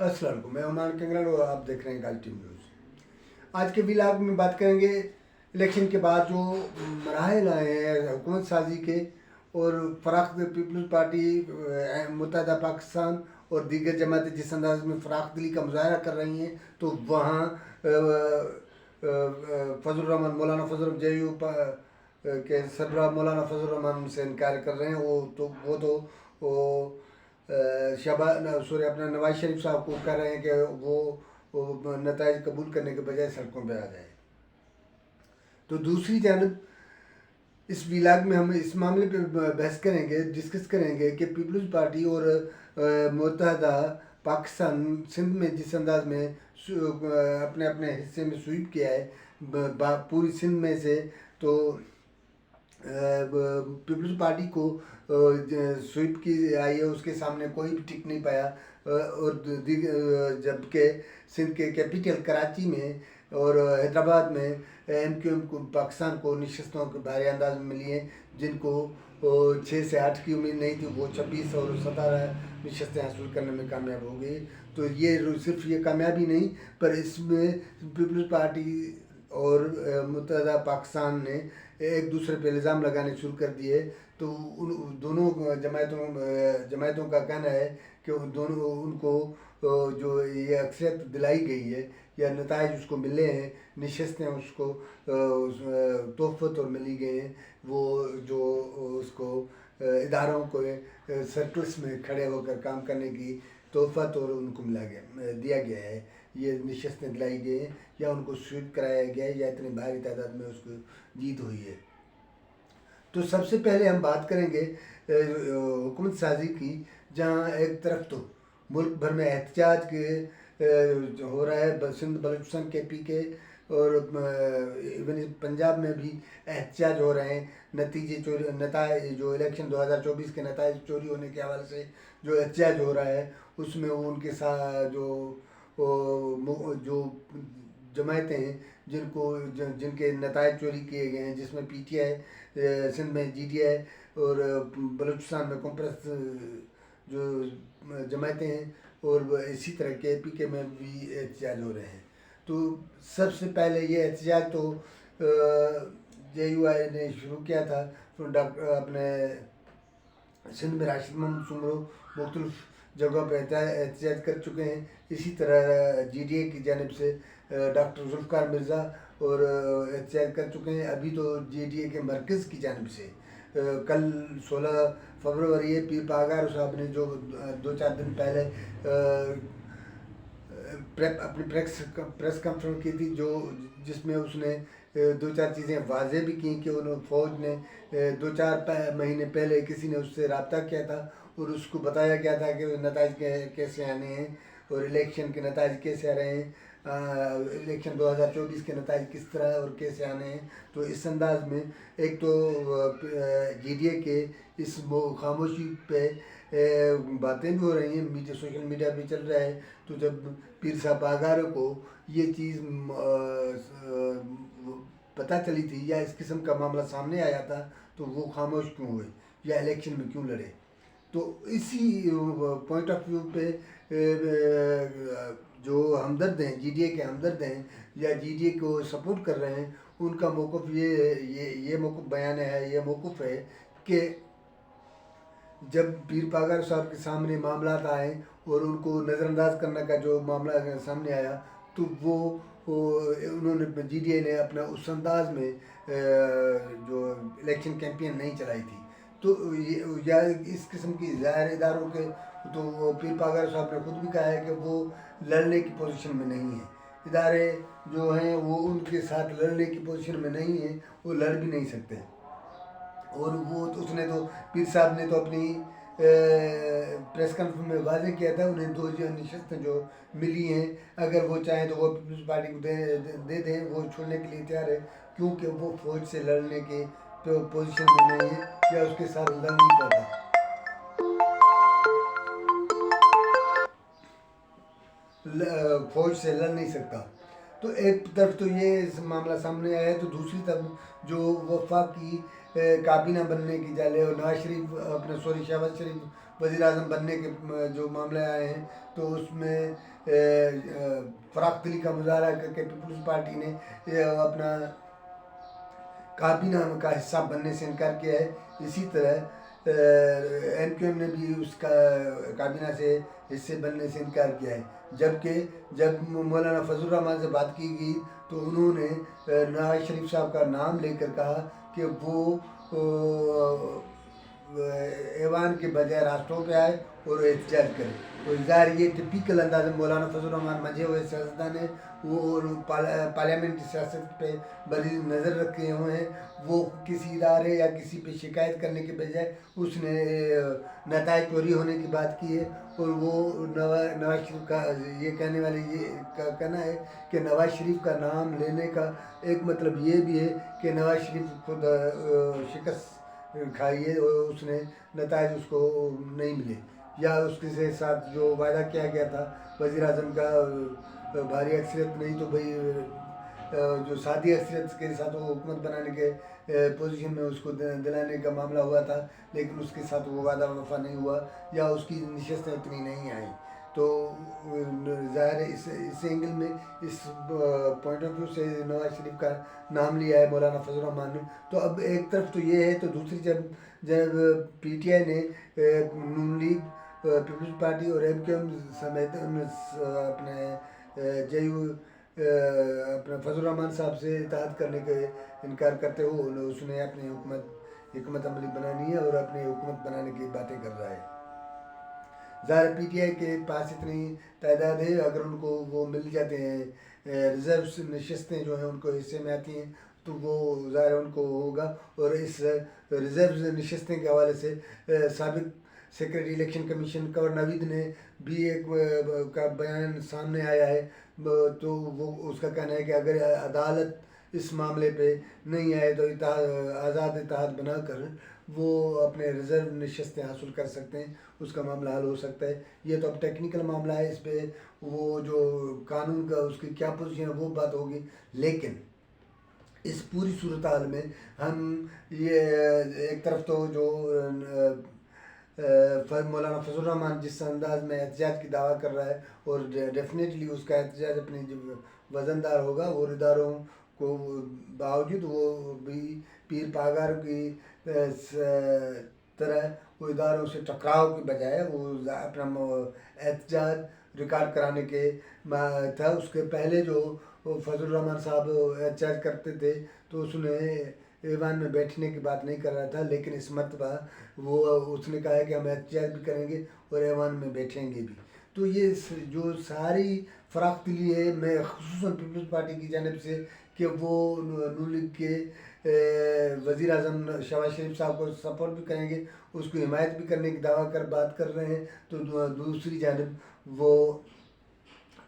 السلام علیکم، میں عمان کنگرل اور آپ دیکھ رہے ہیں گال ٹیم نیوز۔ آج کے ولاگ میں بات کریں گے الیکشن کے بعد جو مراحل آئے ہیں حکومت سازی کے، اور فراخت پیپلز پارٹی متحدہ پاکستان اور دیگر جماعتیں جس انداز میں فراخ دلی کا مظاہرہ کر رہی ہیں، تو وہاں فضل الرحمان مولانا فضل الرحمان جے یو کے سربراہ مولانا فضل الرحمان سے انکار کر رہے ہیں۔ وہ تو اپنا نواز شریف صاحب کو کہہ رہے ہیں کہ وہ نتائج قبول کرنے کے بجائے سڑکوں پہ آ جائیں۔ تو دوسری جانب اس ولاگ میں ہم اس معاملے پہ بحث کریں گے، ڈسکس کریں گے کہ پیپلز پارٹی اور متحدہ پاکستان سندھ میں جس انداز میں اپنے اپنے حصے میں سویپ کیا ہے پوری سندھ میں سے، تو پیپلز پارٹی کو سویپ کی آئی ہے، اس کے سامنے کوئی بھی ٹک نہیں پایا، اور جبکہ سندھ کے کیپیٹل کراچی میں اور حیدرآباد میں ایم کیو ایم کو پاکستان کو نشستوں کے بھاری انداز میں ملی ہیں، جن کو 6 سے 8 کی امید نہیں تھی، وہ 26 اور 17 نشستیں حاصل کرنے میں کامیاب ہو گئی۔ تو یہ صرف یہ کامیابی نہیں، پر اس میں پیپلز پارٹی اور متحدہ پاکستان نے ایک دوسرے پہ الزام لگانے شروع کر دیے۔ تو دونوں جماعتوں کا کہنا ہے کہ ان کو جو یہ اکثریت دلائی گئی ہے یا نتائج اس کو ملے ہیں، نشستیں اس کو تحفہ طور ملی گئے ہیں، وہ جو اس کو اداروں کو سرکلس میں کھڑے ہو کر کام کرنے کی تحفہ طور ان کو دیا گیا ہے، یہ نشستیں دلائی گئی ہیں یا ان کو سویپ کرایا گیا ہے، یا اتنی بھاری تعداد میں اس کو جیت ہوئی ہے۔ تو سب سے پہلے ہم بات کریں گے حکومت سازی کی، جہاں ایک طرف تو ملک بھر میں احتجاج ہو رہا ہے، سندھ بلوچستان کے پی کے اور ایون پنجاب میں بھی احتجاج ہو رہے ہیں، نتائج جو الیکشن 2024 کے نتائج چوری ہونے کے حوالے سے جو احتجاج ہو رہا ہے، اس میں ان کے ساتھ جو جماعتیں ہیں جن کے نتائج چوری کیے گئے ہیں، جس میں پی ٹی آئی سندھ میں، جی ڈی آئی اور بلوچستان میں کمپریس جو جماعتیں ہیں، اور اسی طرح کے پی کے میں بھی احتجاج ہو رہے ہیں۔ تو سب سے پہلے یہ احتجاج تو جے یو آئی نے شروع کیا تھا، اپنے سندھ میں راشد محمد سمرو مختلف جگہوں پہ احتجاج کر چکے ہیں، اسی طرح جی ڈی اے کی جانب سے ڈاکٹر ذوالفقار مرزا اور احتجاج کر چکے ہیں۔ ابھی تو جے ڈی اے کے مرکز کی جانب سے کل 16 فروری پیر پاگار صاحب نے جو 2-4 دن پہلے اپنی پریس کانفرنس کی تھی، جس میں اس نے 2-4 چیزیں واضح بھی کی کہ فوج نے 2-4 مہینے پہلے کسی نے اس سے رابطہ کیا تھا اور اس کو بتایا گیا تھا کہ نتائج کیسے آنے ہیں اور الیکشن کے نتائج کیسے آ رہے ہیں، الیکشن 2024 کے نتائج کس طرح اور کیسے آنے ہیں۔ تو اس انداز میں ایک تو جی ڈی اے کے اس خاموشی پہ باتیں بھی ہو رہی ہیں، سوشل میڈیا پہ چل رہا ہے۔ تو جب پیر صاحب پاگار کو یہ چیز پتہ چلی تھی یا اس قسم کا معاملہ سامنے آیا تھا، تو وہ خاموش کیوں ہوئے یا الیکشن میں کیوں لڑے؟ تو اسی پوائنٹ آف ویو پہ جو ہمدرد ہیں، جی ڈی اے کے ہمدرد ہیں یا جی ڈی اے کو سپورٹ کر رہے ہیں، ان کا موقف یہ موقف بیان ہے، یہ موقف ہے کہ جب پیر پاگار صاحب کے سامنے معاملات آئے اور ان کو نظر انداز کرنے کا جو معاملہ سامنے آیا، تو انہوں نے جی ڈی اے نے اپنا اس انداز میں جو الیکشن کیمپین نہیں چلائی تھی۔ تو یا اس قسم کی ظاہر اداروں کے، تو پیر پاگار صاحب نے خود بھی کہا ہے کہ وہ لڑنے کی پوزیشن میں نہیں ہیں، ادارے جو ہیں وہ ان کے ساتھ لڑنے کی پوزیشن میں نہیں ہیں، وہ لڑ بھی نہیں سکتے۔ اور اس نے تو پیر صاحب نے تو اپنی پریس کانفرنس میں واضح کیا تھا، انہیں 2 نشستیں جو ملی ہیں، اگر وہ چاہیں تو وہ پیپلز پارٹی کو دے دیں، وہ چھوڑنے کے لیے تیار ہے، کیونکہ وہ فوج سے لڑنے کے پوزیشن میں نہیں ہے یا اس کے ساتھ لڑ نہیں پاتا، فوج سے لڑ نہیں سکتا۔ تو ایک طرف تو یہ معاملہ سامنے آیا ہے، تو دوسری طرف جو وفاقی کابینہ بننے کی جالے اور شہباز شریف وزیر اعظم بننے کے جو معاملے آئے ہیں تو اس میں فراخ دلی کا مظاہرہ کر کے پیپلز پارٹی نے اپنا کابینہ کا حصہ بننے سے انکار کیا ہے. اسی طرح ایم کیو ایم نے بھی اس کا کابینہ سے حصے بننے سے انکار کیا ہے. جبکہ جب مولانا فضل الرحمان سے بات کی گئی تو انہوں نے نواز شریف صاحب کا نام لے کر کہا کہ وہ ایوان کے بجائے راستوں پہ آئے اور احتجاج کرے. تو ظاہر یہ ٹپیکل انداز مولانا فضل الرحمان منجھے ہوئے سیاستدان ہیں. وہ پارلیمنٹری سیاست پہ بڑی نظر رکھے ہوئے ہیں. وہ کسی ادارے یا کسی پہ شکایت کرنے کے بجائے اس نے نتائج چوری ہونے کی بات کی ہے. اور وہ نواز شریف کا یہ کہنے والے یہ کہنا ہے کہ نواز شریف کا نام لینے کا ایک مطلب یہ بھی ہے کہ نواز شریف خود شکست کھائی ہے اور اس نے نتائج اس کو نہیں ملے، یا اس کے ساتھ جو وعدہ کیا گیا تھا وزیر اعظم کا بھاری اکثریت نہیں تو بھائی جو سادی اکثریت کے ساتھ وہ حکومت بنانے کے پوزیشن میں اس کو دلانے کا معاملہ ہوا تھا، لیکن اس کے ساتھ وہ وعدہ وفا نہیں ہوا یا اس کی نشستیں اتنی نہیں آئیں. تو ظاہر ہے اس اینگل میں اس پوائنٹ آف ویو سے نواز شریف کا نام لیا ہے مولانا فضل الرحمان نے. تو اب ایک طرف تو یہ ہے، تو دوسری جب پی ٹی آئی نے نون لیگ، پیپلز پارٹی اور ایم کیو ایم سمیت اپنے جے یو اپنے فضل الرحمان صاحب سے اتحاد کرنے کے انکار کرتے ہوئے اس نے اپنی حکمت عملی بنانی ہے اور اپنی حکومت بنانے کی باتیں کر رہا ہے. ظاہر پی ٹی آئی کے پاس اتنی تعداد ہے، اگر ان کو وہ مل جاتے ہیں ریزرو نشستیں جو ہیں ان کو حصے میں آتی ہیں تو وہ ظاہر ان کو ہوگا. اور اس ریزرو نشستیں کے حوالے سے سابق سیکریٹری الیکشن کمیشن کنور نوید نے بھی ایک کا بیان سامنے آیا ہے. تو وہ اس کا کہنا ہے کہ اگر عدالت اس معاملے پہ نہیں آئے تو آزاد اتحاد بنا کر وہ اپنے ریزرو نشستیں حاصل کر سکتے ہیں، اس کا معاملہ حل ہو سکتا ہے. یہ تو اب ٹیکنیکل معاملہ ہے، اس پہ وہ جو قانون کا اس کی کیا پوزیشن ہے وہ بات ہوگی. لیکن اس پوری صورتحال میں ہم یہ ایک طرف تو جو مولانا فضل الرحمان جس انداز میں احتجاج کی دعویٰ کر رہا ہے اور ڈیفینیٹلی اس کا احتجاج اپنی وزن دار ہوگا، اور اداروں کو باوجود وہ بھی پیر پاگار کی طرح وہ اداروں سے ٹکراؤ کی بجائے وہ اپنا احتجاج ریکارڈ کرانے کے تھا. اس کے پہلے جو فضل الرحمان صاحب احتجاج کرتے تھے تو اس نے ایوان میں بیٹھنے کی بات نہیں کر رہا تھا، لیکن اس مرتبہ وہ اس نے کہا ہے کہ ہم احتجاج بھی کریں گے اور ایوان میں بیٹھیں گے بھی. تو یہ جو ساری فراخ دلی ہے، میں خصوصاً پیپلز پارٹی کی جانب سے کہ وہ نون لیگ کے وزیر اعظم شہباز شریف صاحب کو سپورٹ بھی کریں گے، اس کو حمایت بھی کرنے کی دعویٰ بات کر رہے ہیں. تو دوسری جانب وہ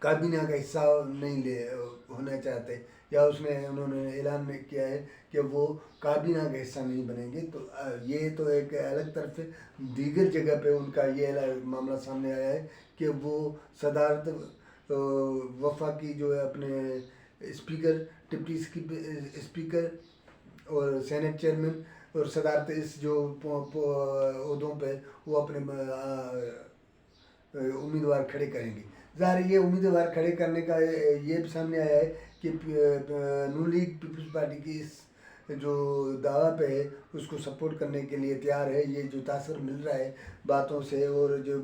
کابینہ کا حصہ نہیں ہونا چاہتے، یا انہوں نے اعلان میں کیا ہے کہ وہ کابینہ کا حصہ نہیں بنیں گے. تو یہ تو ایک الگ طرف ہے. دیگر جگہ پہ ان کا یہ معاملہ سامنے آیا ہے کہ وہ صدارت وفاقی جو ہے اپنے اسپیکر، ڈپٹی اسپیکر اور سینٹ چیئرمین اور صدارت اس جو عہدوں پہ وہ اپنے امیدوار کھڑے کریں گے. ظاہر یہ امیدوار کھڑے کرنے کا یہ بھی سامنے آیا ہے کہ نون لیگ پیپلز پارٹی کی اس جو دعویٰ پہ ہے اس کو سپورٹ کرنے کے لیے تیار ہے. یہ جو تاثر مل رہا ہے باتوں سے اور جو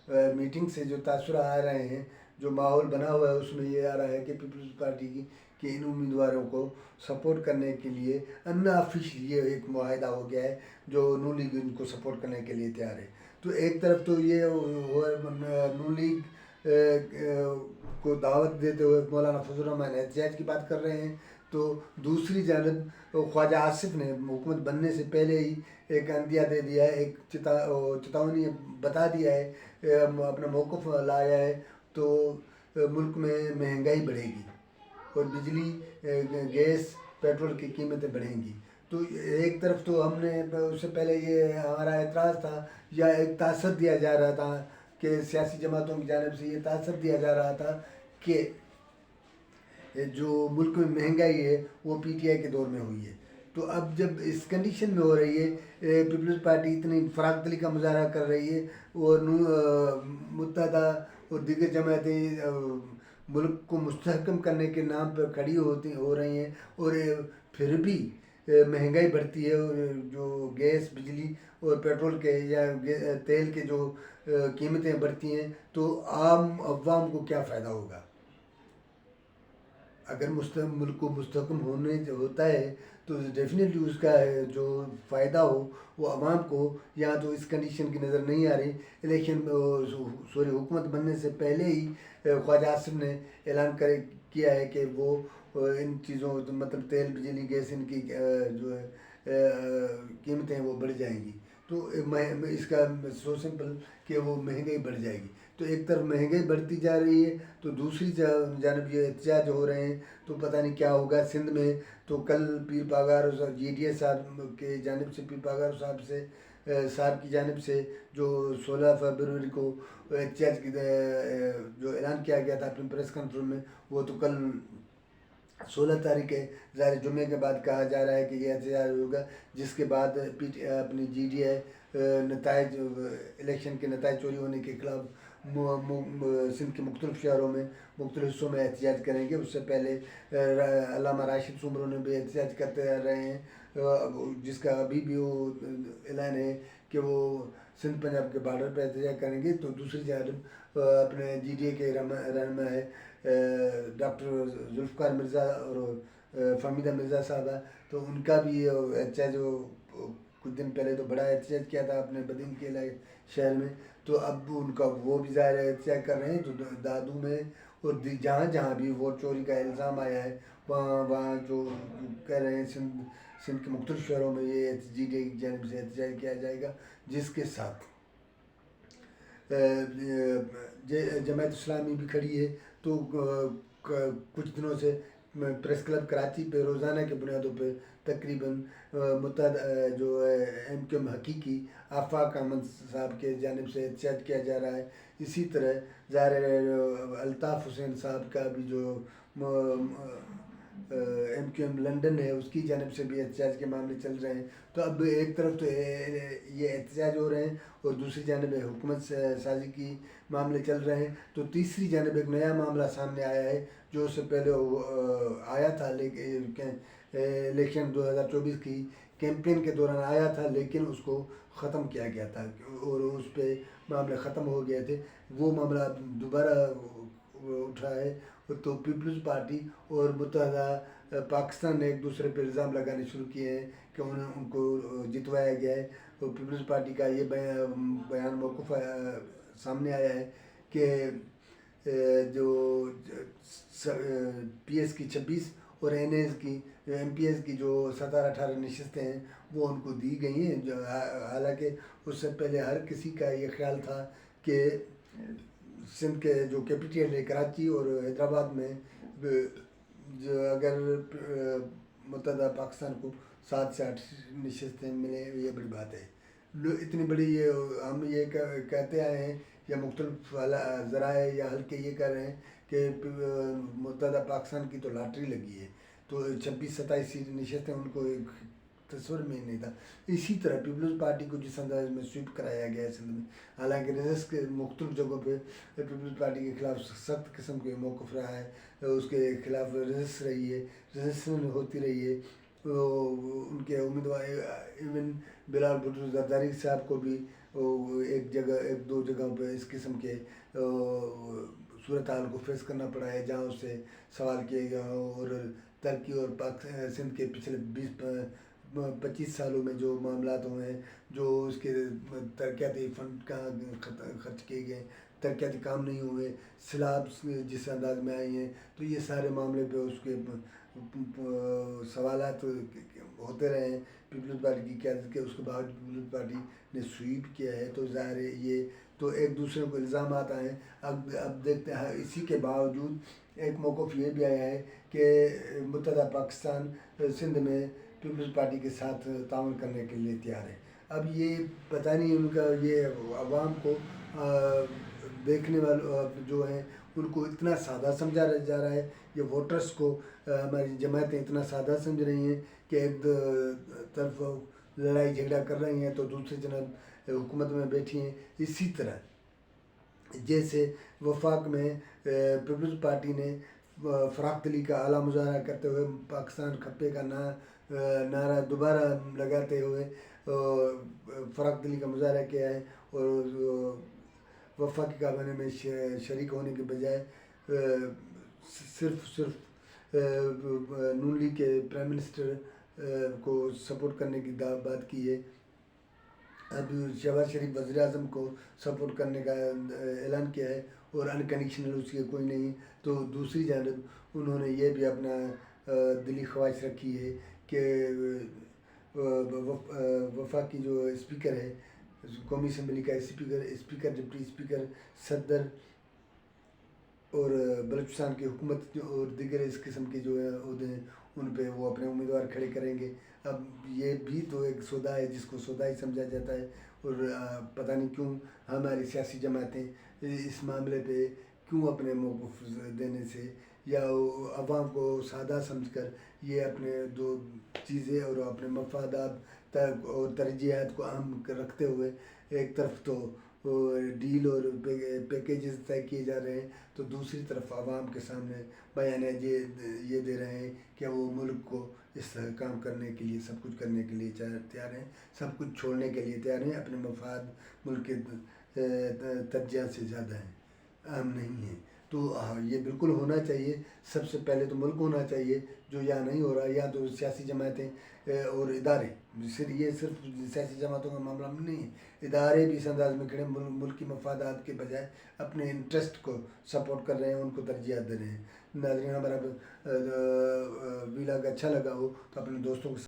میٹنگ سے جو تاثر آ رہے ہیں، جو ماحول بنا ہوا ہے، اس میں یہ آ رہا ہے کہ پیپلز پارٹی کی کہ ان امیدواروں کو سپورٹ کرنے کے لیے ان آفیشلی یہ ایک معاہدہ ہو گیا ہے جو نون لیگ ان کو سپورٹ کرنے کے لیے تیار ہے. تو ایک طرف تو یہ نون لیگ کو دعوت دیتے ہوئے مولانا فضل الرحمان احتجاج کی بات کر رہے ہیں، تو دوسری جانب خواجہ آصف نے حکومت بننے سے پہلے ہی ایک عندیہ دے دیا ہے، ایک چتاونی بتا دیا ہے، اپنا موقف لایا ہے. تو ملک میں مہنگائی بڑھے گی اور بجلی، گیس، پیٹرول کی قیمتیں بڑھیں گی. تو ایک طرف تو ہم نے اس سے پہلے یہ ہمارا اعتراض تھا یا ایک تاثر دیا جا رہا تھا کہ سیاسی جماعتوں کی جانب سے یہ تاثر دیا جا رہا تھا کہ جو ملک میں مہنگائی ہے وہ پی ٹی آئی کے دور میں ہوئی ہے. تو اب جب اس کنڈیشن میں ہو رہی ہے، پیپلز پارٹی اتنی فراغ دلی کا مظاہرہ کر رہی ہے اور متحدہ اور دیگر جماعتیں ملک کو مستحکم کرنے کے نام پر کھڑی ہو رہی ہیں، اور پھر بھی مہنگائی بڑھتی ہے، اور جو گیس، بجلی اور پیٹرول کے یا تیل کے جو قیمتیں بڑھتی ہیں، تو عام عوام کو کیا فائدہ ہوگا؟ اگر ملک کو مستحکم ہوتا ہے تو ڈیفینیٹلی اس کا جو فائدہ ہو وہ عوام کو، یا تو اس کنڈیشن کی نظر نہیں آ رہی۔ الیکشن حکومت بننے سے پہلے ہی خواجہ آصف نے اعلان کیا ہے کہ وہ ان چیزوں، مطلب تیل، بجلی، گیس، ان کی جو ہے قیمتیں وہ بڑھ جائیں گی۔ تو اس کا سو سمپل کہ وہ مہنگائی بڑھ جائے گی۔ تو ایک طرف مہنگائی بڑھتی جا رہی ہے، تو دوسری جانب یہ احتجاج ہو رہے ہیں، تو پتہ نہیں کیا ہوگا سندھ میں۔ تو کل پیر پاگار جی ڈی ایس صاحب کے جانب سے، پیر پاگار صاحب کی جانب سے جو 16 فروری کو احتجاج کی جو اعلان کیا گیا تھا اپنی پریس کانفرنس میں، وہ تو کل 16 تاریخ ہے، ظاہر جمعے کے بعد کہا جا رہا ہے کہ یہ احتجاج ہوگا، جس کے بعد اپنی جی ڈی اے نتائج، الیکشن کے نتائج چوری ہونے کے خلاف سندھ کے مختلف شہروں میں، مختلف حصوں میں احتجاج کریں گے۔ اس سے پہلے علامہ راشد سومرو نے بھی احتجاج کرتے رہے ہیں، جس کا ابھی بھی وہ اعلان ہے کہ وہ سندھ پنجاب کے بارڈر پہ احتجاج کریں گے۔ تو دوسری جانب اپنے جی ڈی اے کے رہنما ہے ڈاکٹر ذوالفقار مرزا اور فہمیدہ مرزا صاحبہ، تو ان کا بھی احتجاج کچھ دن پہلے تو بڑا احتجاج کیا تھا اپنے بدین کے شہر میں، تو اب ان کا وہ بھی ظاہر احتجاج کر رہے ہیں۔ تو دادو میں اور جہاں جہاں بھی ووٹ چوری کا الزام آیا ہے، وہاں جو کہہ رہے ہیں سندھ کے مختلف شہروں میں یہ جی ڈی اے کی جانب سے احتجاج کیا جائے گا، جس کے ساتھ جماعت اسلامی بھی کھڑی ہے۔ تو کچھ دنوں سے پریس کلب کراچی پہ روزانہ کے بنیادوں پہ تقریباً متحدہ جو ہے ایم کیو ایم حقیقی آفاق احمد صاحب کے جانب سے احتجاج کیا جا رہا ہے۔ اسی طرح ظاہر الطاف حسین صاحب کا بھی جو ایم کیو ایم لنڈن ہے، اس کی جانب سے بھی احتجاج کے معاملے چل رہے ہیں۔ تو اب ایک طرف تو یہ احتجاج ہو رہے ہیں اور دوسری جانب حکومت سازی کی معاملے چل رہے ہیں۔ تو تیسری جانب ایک نیا معاملہ سامنے آیا ہے جو اس سے پہلے آیا تھا، لیکن الیکشن 2024 کی کیمپین کے دوران آیا تھا، لیکن اس کو ختم کیا گیا تھا اور اس پہ معاملے ختم ہو گئے تھے۔ وہ معاملہ دوبارہ اٹھا ہے، تو پیپلز پارٹی اور متحدہ پاکستان نے ایک دوسرے پہ الزام لگانے شروع کیے ہیں کہ ان کو جتوایا گیا ہے۔ تو پیپلز پارٹی کا یہ بیان موقف سامنے آیا ہے کہ جو پی ایس کی 26 اور این ایس کی، ایم پی ایس کی جو 17-18 نشستیں ہیں وہ ان کو دی گئی ہیں، حالانکہ اس سے پہلے ہر کسی کا یہ خیال تھا کہ سندھ کے جو کیپٹل ہے کراچی اور حیدرآباد میں جو اگر متحدہ پاکستان کو 7 سے 8 نشستیں ملیں، یہ بڑی بات ہے۔ اتنی بڑی ہم یہ کہتے آئے ہیں یا مختلف ذرائع یا حلقے یہ کہہ رہے ہیں کہ متحدہ پاکستان کی تو لاٹری لگی ہے، تو 26-27 نشستیں ان کو ایک تصور میں نہیں تھا۔ اسی طرح پیپلز پارٹی کو جس انداز میں سویپ کرایا گیا ہے سندھ میں، حالانکہ ریزسٹ کے مختلف جگہوں پہ پیپلز پارٹی کے خلاف سخت قسم کے موقف رہا ہے، اس کے خلاف رجسٹ رہی ہے، رجسٹریشن ہوتی رہی ہے۔ ان کے امیدوار ایون بلال بھٹو زرداری صاحب کو بھی ایک دو جگہوں پہ اس قسم کے صورتحال کو فیس کرنا پڑا ہے، جہاں اس سے سوال کیے گیا اور ترکی اور سندھ کے پچھلے 20-25 سالوں میں جو معاملات ہوئے ہیں، جو اس کے ترقیاتی فنڈ کہاں خرچ کیے گئے، ترقیاتی کام نہیں ہوئے، سیلاب جس انداز میں آئی ہیں، تو یہ سارے معاملے پہ اس کے سوالات ہوتے رہے ہیں پیپلز پارٹی کی قیادت کے۔ اس کے بعد پیپلز پارٹی نے سویپ کیا ہے، تو ظاہر ہے یہ تو ایک دوسرے کو الزامات آئے ہیں۔ اب دیکھتے ہیں، اسی کے باوجود ایک موقف یہ بھی آیا ہے کہ متحدہ پاکستان سندھ میں پیپلز پارٹی کے ساتھ تعاون کرنے کے لیے تیار ہے۔ اب یہ پتہ نہیں ان کا یہ عوام کو دیکھنے والے جو ہیں ان کو اتنا سادہ سمجھا جا رہا ہے، یہ ووٹرز کو ہماری جماعتیں اتنا سادہ سمجھ رہی ہیں کہ ایک طرف لڑائی جھگڑا کر رہی ہیں تو دوسری جناب حکومت میں بیٹھی ہیں۔ اسی طرح جیسے وفاق میں پیپلز پارٹی نے فراق دلی کا اعلیٰ مظاہرہ کرتے ہوئے پاکستان کھپے کا نعرہ دوبارہ لگاتے ہوئے فراق دلی کا مظاہرہ کیا ہے، اور وفاقی کابینہ میں شریک ہونے کے بجائے صرف نون لیگ کے پرائم منسٹر کو سپورٹ کرنے کی بات کی ہے۔ اب شہباز شریف وزیر اعظم کو سپورٹ کرنے کا اعلان کیا ہے، اور انکنڈیشنل اس کے کوئی نہیں۔ تو دوسری جانب انہوں نے یہ بھی اپنا دلی خواہش رکھی ہے کہ وفاق کی جو اسپیکر ہے قومی اسمبلی کا اسپیکر ڈپٹی اسپیکر صدر اور بلوچستان کی حکومت اور دیگر اس قسم کے جو عہدے ہیں ان پہ وہ اپنے امیدوار کھڑے کریں گے۔ اب یہ بھی تو ایک سودا ہے جس کو سودا ہی سمجھا جاتا ہے، اور پتہ نہیں کیوں ہماری سیاسی جماعتیں اس معاملے پہ کیوں اپنے موقف دینے سے یا عوام کو سادہ سمجھ کر یہ اپنے دو چیزیں اور اپنے مفادات اور ترجیحات کو اہم رکھتے ہوئے ایک طرف تو ڈیل اور پیکیجز طے کیے جا رہے ہیں، تو دوسری طرف عوام کے سامنے بیانات یہ دے رہے ہیں کہ وہ ملک کو اس کام کرنے کے لیے سب کچھ کرنے کے لیے تیار ہیں، سب کچھ چھوڑنے کے لیے تیار ہیں، اپنے مفاد ملک کے ترجیحات سے زیادہ ہیں، اہم نہیں ہیں۔ تو یہ بالکل ہونا چاہیے، سب سے پہلے تو ملک ہونا چاہیے، جو یہاں نہیں ہو رہا، یا تو سیاسی جماعتیں اور ادارے، یہ صرف سیاسی جماعتوں کا معاملہ نہیں ہے، ادارے بھی اس انداز میں کھڑے ملکی مفادات کے بجائے اپنے انٹرسٹ کو سپورٹ کر رہے ہیں، ان کو ترجیحات دے رہے ہیں۔ ناظرین، ہمارا ویلاگ اچھا لگا ہو تو اپنے دوستوں کو